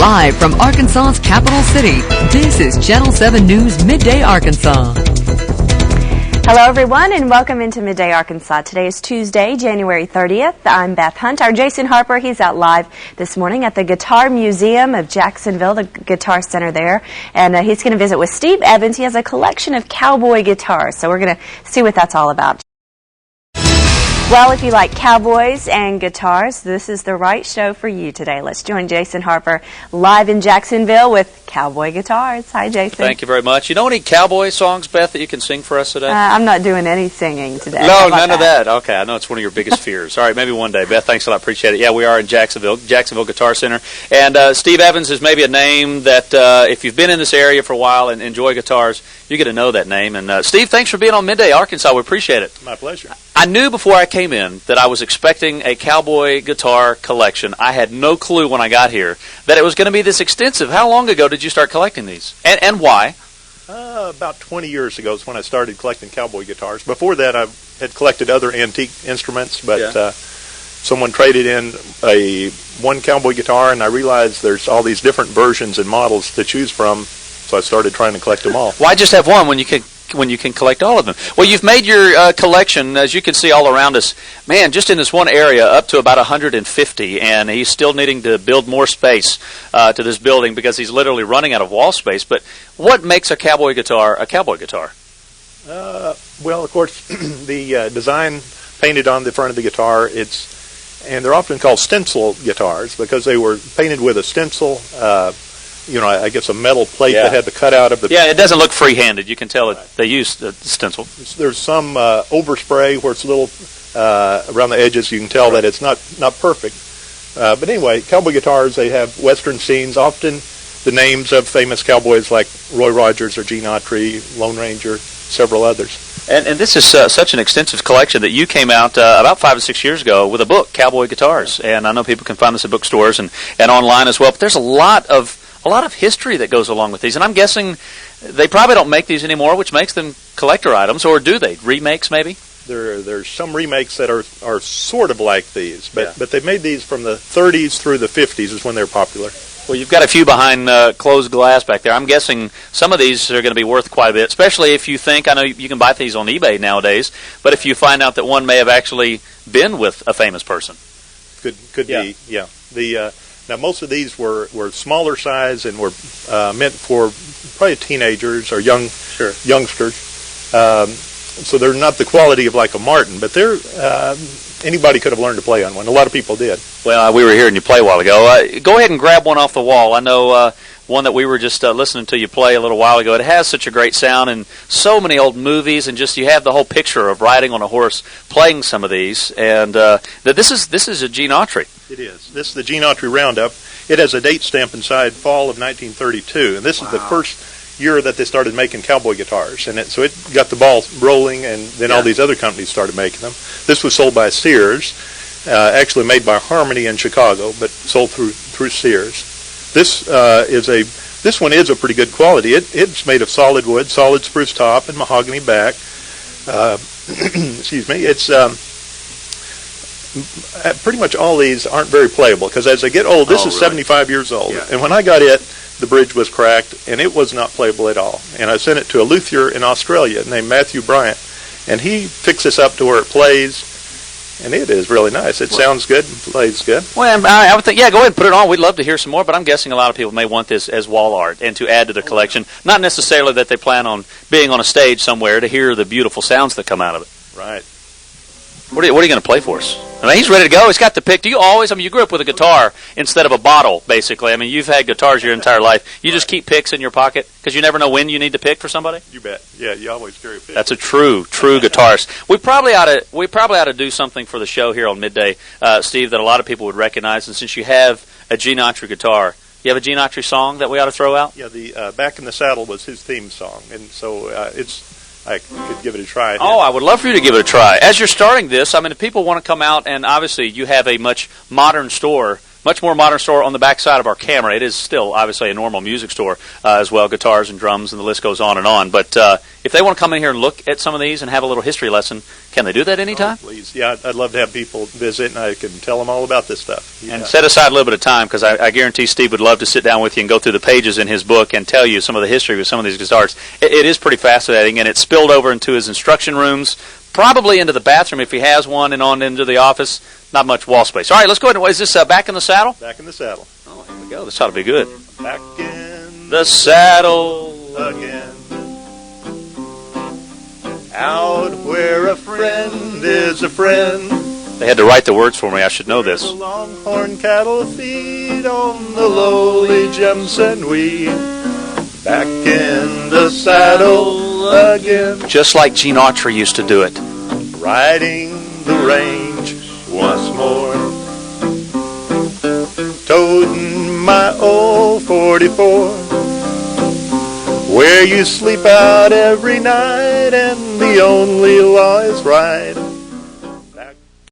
Live from Arkansas's capital city, this is Channel 7 News Midday Arkansas. Hello everyone and welcome into Midday Arkansas. Today is Tuesday, January 30th. I'm Beth Hunt. Our Jason Harper, he's out live this morning at the Guitar Museum of Jacksonville, the Guitar Center there. And he's going to visit with Steve Evans. He has a collection of cowboy guitars, so we're going to see what that's all about. Well, if you like cowboys and guitars, this is the right show for you today. Let's join Jason Harper live in Jacksonville with Cowboy Guitars. Hi, Jason. Thank you very much. You know any cowboy songs, Beth, that you can sing for us today? I'm not doing any singing today. No, none of that. Okay, I know it's one of your biggest fears. All right, maybe one day. Beth, thanks a lot. Appreciate it. Yeah, we are in Jacksonville Guitar Center. And Steve Evans is maybe a name that if you've been in this area for a while and enjoy guitars, you get to know that name. And Steve, thanks for being on Midday Arkansas. We appreciate it. My pleasure. I knew before I came in that I was expecting a cowboy guitar collection. I had no clue when I got here that it was going to be this extensive. How long ago did you start collecting these, and why? About 20 years ago is when I started collecting cowboy guitars. Before that, I had collected other antique instruments, but someone traded in one cowboy guitar, and I realized there's all these different versions and models to choose from, so I started trying to collect them all. Why just have one when you can collect all of them? Well, you've made your collection, as you can see all around us, man, just in this one area, up to about 150, and he's still needing to build more space to this building because he's literally running out of wall space. But what makes a cowboy guitar a cowboy guitar? Well, of course, the design painted on the front of the guitar, and they're often called stencil guitars because they were painted with a stencil, I guess a metal plate that had the cutout of the... Yeah, it doesn't look free-handed. You can tell that they use the stencil. There's some overspray where it's a little around the edges. You can tell that it's not perfect. But anyway, cowboy guitars, they have western scenes, often the names of famous cowboys like Roy Rogers or Gene Autry, Lone Ranger, several others. And this is such an extensive collection that you came out about 5 or 6 years ago with a book, Cowboy Guitars. And I know people can find this at bookstores and online as well. But there's a lot of history that goes along with these, and I'm guessing they probably don't make these anymore, which makes them collector items, or do they? Remakes, maybe? There's some remakes that are sort of like these, but they made these from the 30s through the 50s is when they're popular. Well, you've got a few behind closed glass back there. I'm guessing some of these are going to be worth quite a bit, especially if you think, I know you can buy these on eBay nowadays, but if you find out that one may have actually been with a famous person. Could be, yeah. Now, most of these were smaller size and were meant for probably teenagers or youngsters. So they're not the quality of like a Martin, but they're anybody could have learned to play on one. A lot of people did. Well, we were hearing you play a while ago. Go ahead and grab one off the wall. I know one that we were just listening to you play a little while ago. It has such a great sound and so many old movies, and just you have the whole picture of riding on a horse playing some of these. And this is a Gene Autry. It is. This is the Gene Autry Roundup. It has a date stamp inside, fall of 1932, and this is the first year that they started making cowboy guitars, and so it got the ball rolling, and then all these other companies started making them. This was sold by Sears, actually made by Harmony in Chicago, but sold through Sears. This one is a pretty good quality. It's made of solid wood, solid spruce top, and mahogany back. Excuse me. It's pretty much all these aren't very playable because as they get old, this is 75 years old, and when I got it, the bridge was cracked and it was not playable at all. And I sent it to a luthier in Australia named Matthew Bryant, and he fixed this up to where it plays, and it is really nice. It sounds good, plays good. Well, I would think, go ahead and put it on. We'd love to hear some more, but I'm guessing a lot of people may want this as wall art and to add to their collection. Not necessarily that they plan on being on a stage somewhere to hear the beautiful sounds that come out of it. Right. What are you going to play for us? I mean, he's ready to go. He's got the pick. Do you always, you grew up with a guitar instead of a bottle, basically. I mean, you've had guitars your entire life. You just keep picks in your pocket because you never know when you need to pick for somebody? You bet. Yeah, you always carry a pick. That's a true guitarist. We probably ought to do something for the show here on Midday, Steve, that a lot of people would recognize. And since you have a Gene Autry guitar, you have a Gene Autry song that we ought to throw out? Yeah, the Back in the Saddle was his theme song, and so I could give it a try. Oh, I would love for you to give it a try. As you're starting this, if people want to come out, and obviously you have a much modern store much more modern store on the back side of our camera. It is still obviously a normal music store as well, guitars and drums, and the list goes on and on. But if they want to come in here and look at some of these and have a little history lesson, can they do that anytime? Oh, please. Yeah, I'd love to have people visit, and I can tell them all about this stuff. And set aside a little bit of time, because I guarantee Steve would love to sit down with you and go through the pages in his book and tell you some of the history with some of these guitars. It is pretty fascinating, and it's spilled over into his instruction rooms, probably into the bathroom if he has one, and on into the office. Not much wall space. All right, let's go ahead and, is this Back in the Saddle? Back in the Saddle. Oh, here we go. This ought to be good. Back in The saddle again. Out where a friend is a friend. They had to write the words for me. I should know this. The longhorn cattle feed on the lowly gems and we. Back in the saddle again. Just like Gene Autry used to do it. Riding the range once more. Toting my old 44. Where you sleep out every night and the only law is right.